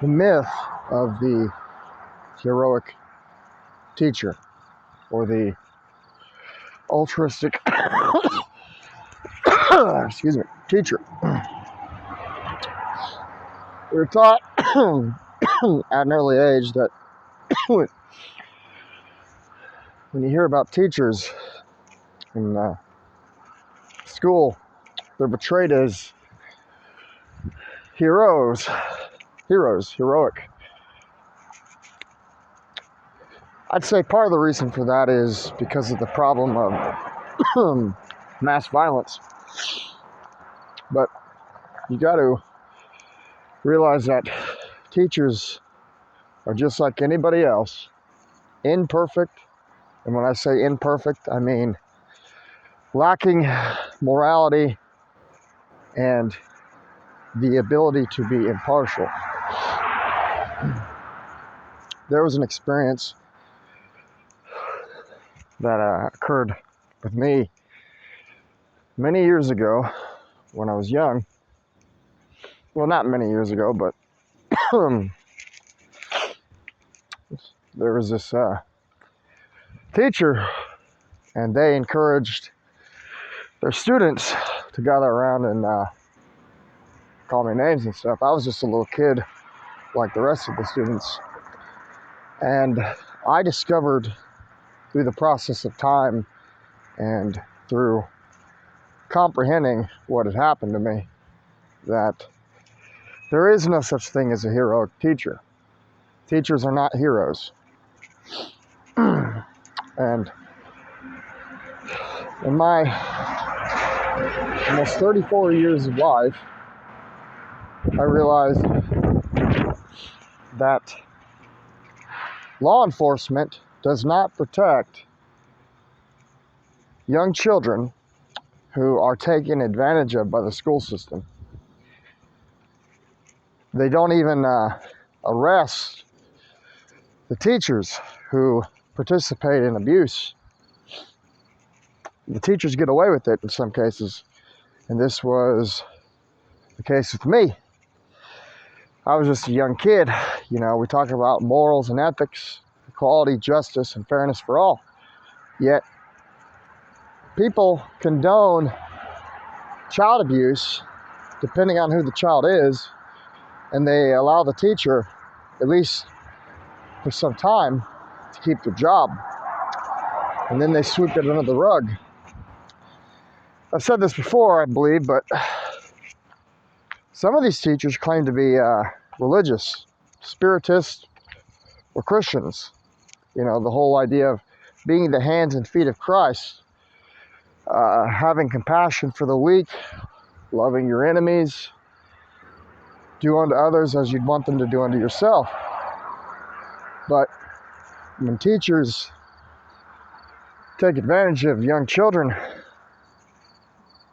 the myth of the heroic teacher or the altruistic excuse me, teacher. We were taught at an early age that when you hear about teachers in school, they're portrayed as heroic. I'd say part of the reason for that is because of the problem of mass violence. But you got to realize that teachers are just like anybody else, imperfect. And when I say imperfect, I mean lacking morality and the ability to be impartial. There was an experience that occurred with me many years ago when I was young. Well, not many years ago, but there was this teacher, and they encouraged their students to gather around and call me names and stuff. I was just a little kid like the rest of the students. And I discovered through the process of time and through comprehending what had happened to me that there is no such thing as a heroic teacher. Teachers are not heroes. And in my almost 34 years of life, I realized that law enforcement does not protect young children who are taken advantage of by the school system. They don't even arrest the teachers who participate in abuse. The teachers get away with it in some cases, and this was the case with me. I was just a young kid. You know, we talk about morals and ethics, equality, justice, and fairness for all. Yet, people condone child abuse depending on who the child is, and they allow the teacher, at least for some time, to keep their job. And then they sweep it under the rug. I've said this before, I believe, but some of these teachers claim to be religious, spiritist, or Christians. You know, the whole idea of being the hands and feet of Christ, having compassion for the weak, loving your enemies, do unto others as you'd want them to do unto yourself. But when teachers take advantage of young children,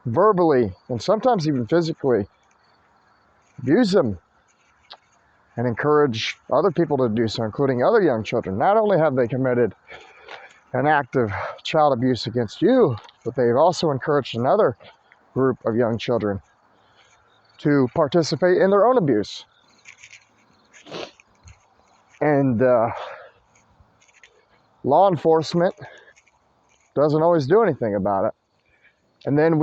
verbally and sometimes even physically abuse them and encourage other people to do so, including other young children, not only have they committed an act of child abuse against you, but they've also encouraged another group of young children to participate in their own abuse. And law enforcement doesn't always do anything about it. And then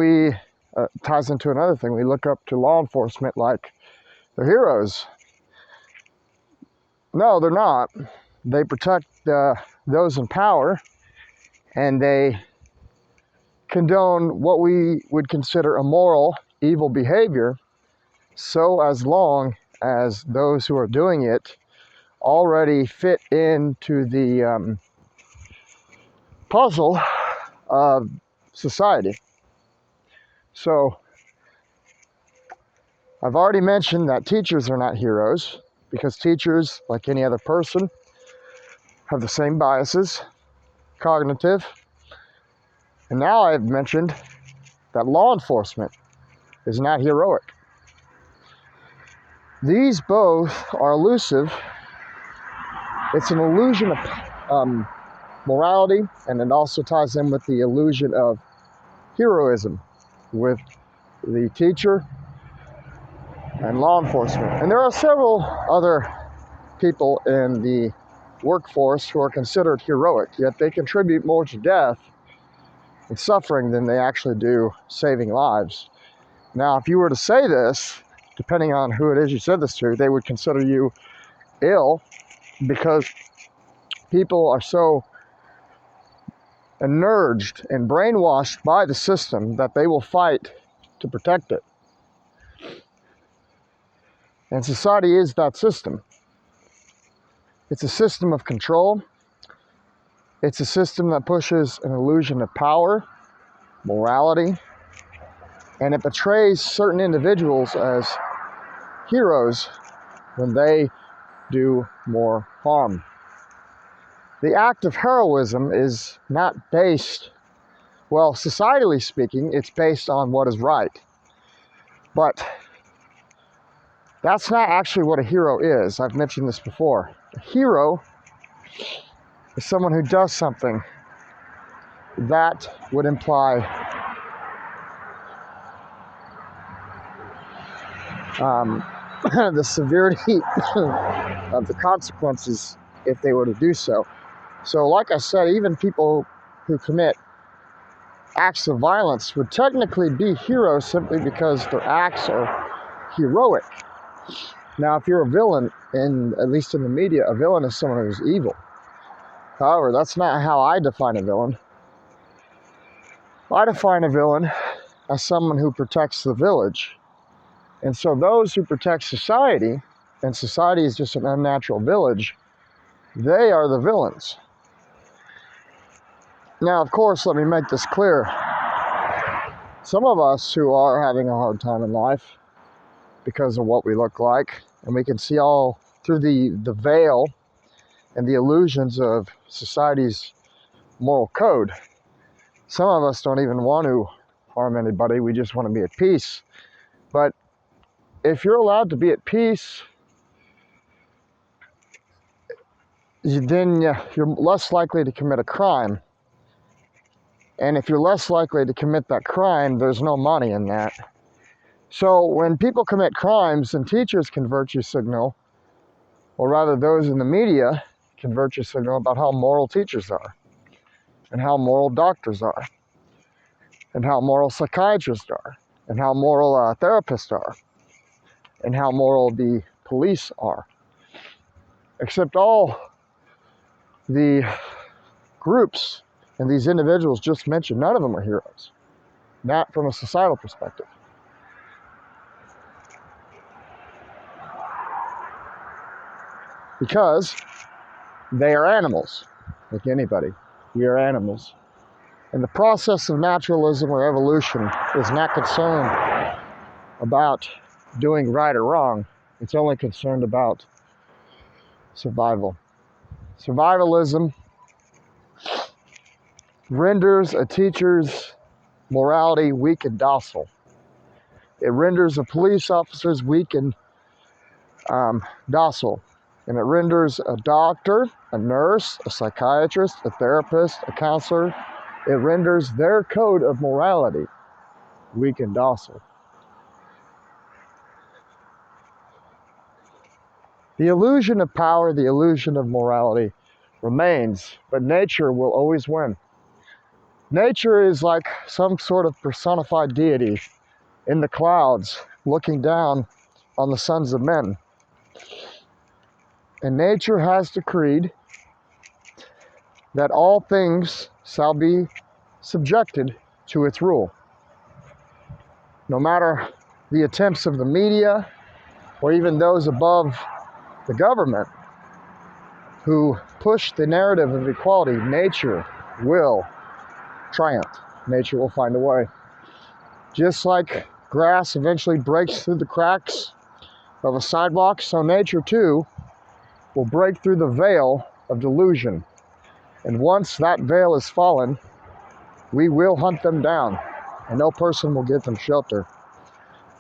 ties into another thing. We look up to law enforcement like they're heroes. No, they're not. They protect those in power, and they condone what we would consider immoral, evil behavior, so as long as those who are doing it already fit into the puzzle of society. So, I've already mentioned that teachers are not heroes because teachers, like any other person, have the same biases, cognitive. And now I've mentioned that law enforcement is not heroic. These both are elusive. It's an illusion of morality, and it also ties in with the illusion of heroism, with the teacher and law enforcement. And there are several other people in the workforce who are considered heroic, yet they contribute more to death and suffering than they actually do saving lives. Now, if you were to say this, depending on who it is you said this to, they would consider you ill, because people are so enurged and brainwashed by the system that they will fight to protect it. And society is that system. It's a system of control. It's a system that pushes an illusion of power, morality, and it portrays certain individuals as heroes when they do more harm. The act of heroism is not based, well, societally speaking, it's based on what is right. But that's not actually what a hero is. I've mentioned this before. A hero is someone who does something that would imply the severity of the consequences if they were to do so. So like I said, even people who commit acts of violence would technically be heroes simply because their acts are heroic. Now, if you're a villain, at least in the media, a villain is someone who's evil. However, that's not how I define a villain. I define a villain as someone who protects the village. And so those who protect society, and society is just an unnatural village, they are the villains. Now, of course, let me make this clear. Some of us who are having a hard time in life because of what we look like, and we can see all through the veil and the illusions of society's moral code. Some of us don't even want to harm anybody. We just want to be at peace. But if you're allowed to be at peace, then you're less likely to commit a crime. And if you're less likely to commit that crime, there's no money in that. So when people commit crimes and teachers can virtue signal, or rather those in the media can virtue signal about how moral teachers are, and how moral doctors are, and how moral psychiatrists are, and how moral therapists are, and how moral the police are. Except all the groups and these individuals just mentioned, none of them are heroes. Not from a societal perspective. Because they are animals, like anybody. We are animals. And the process of naturalism or evolution is not concerned about doing right or wrong. It's only concerned about survival. Survivalism renders a teacher's morality weak and docile. It renders a police officer's weak and docile. And it renders a doctor, a nurse, a psychiatrist, a therapist, a counselor, it renders their code of morality weak and docile. The illusion of power, the illusion of morality remains, but nature will always win. Nature is like some sort of personified deity in the clouds looking down on the sons of men. And nature has decreed that all things shall be subjected to its rule. No matter the attempts of the media or even those above the government who push the narrative of equality, nature will triumph. Nature will find a way. Just like grass eventually breaks through the cracks of a sidewalk, so nature too will break through the veil of delusion. And once that veil is fallen, we will hunt them down, and no person will give them shelter.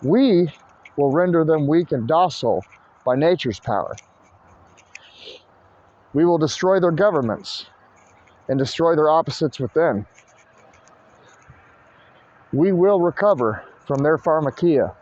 We will render them weak and docile by nature's power. We will destroy their governments and destroy their opposites within. We will recover from their pharmakia.